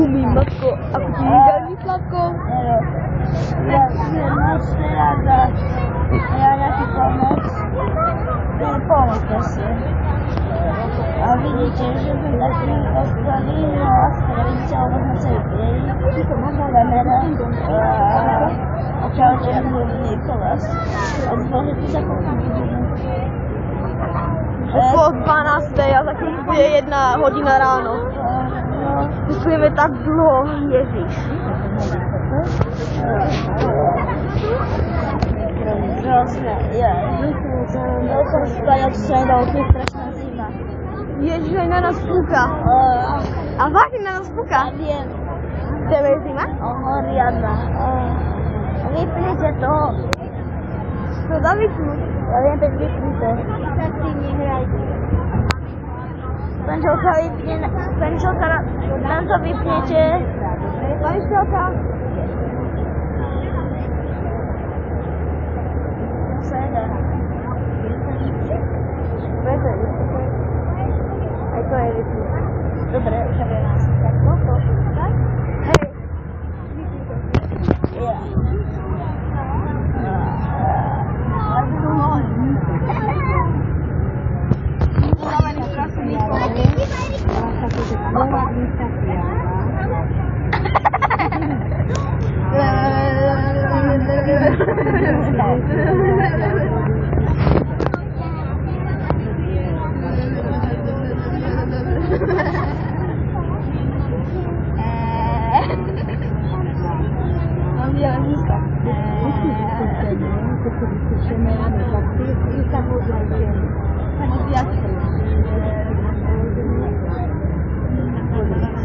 Umím, matko, ako ti jídelní sladko? Jo. Ja moc nerada. Ja nejaký pomoc. Pomoc proste. A vidíte, že sme taký ostali, no a skoro vidíte, alebo sme sa vypili. Kamera. A čaute, Nikolás. A môžete sa pochopit. Po 12. a za chvíli bude 1 hodina ráno. Myslíme tak dlho, ježiš. Hrozné, ja. Som spať, čo sa nedalo, tu je strašná zima. Ježiš, aj na nás fúka. A vážne na nás fúka. Ja viem. Tebe je zima? Riadna. Vypnite to. To dá vypnúť. Ja viem, tak vypnite. Tak ty nehrajte. Penčelka vypne, penčelka, tam to vypnete. Penčelka. Aj to je vypnúť. Dobre, už je nás. Tak toto, tak? Hej. Ja.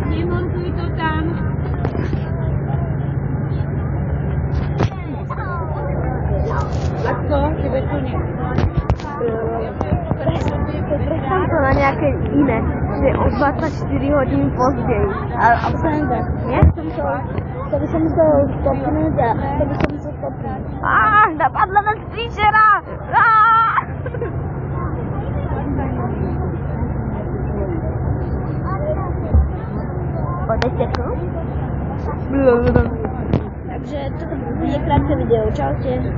Nemontuj to tam. Ako? Tebe tu nie. Predstav to na nejaké iné, že o 24 hodín později. A sranda. Nie? To by som musel stopnúť a to by som musel stopnúť. Napadla na stříčera! Odejste tu. Takže toto bude krátke video. Čaute.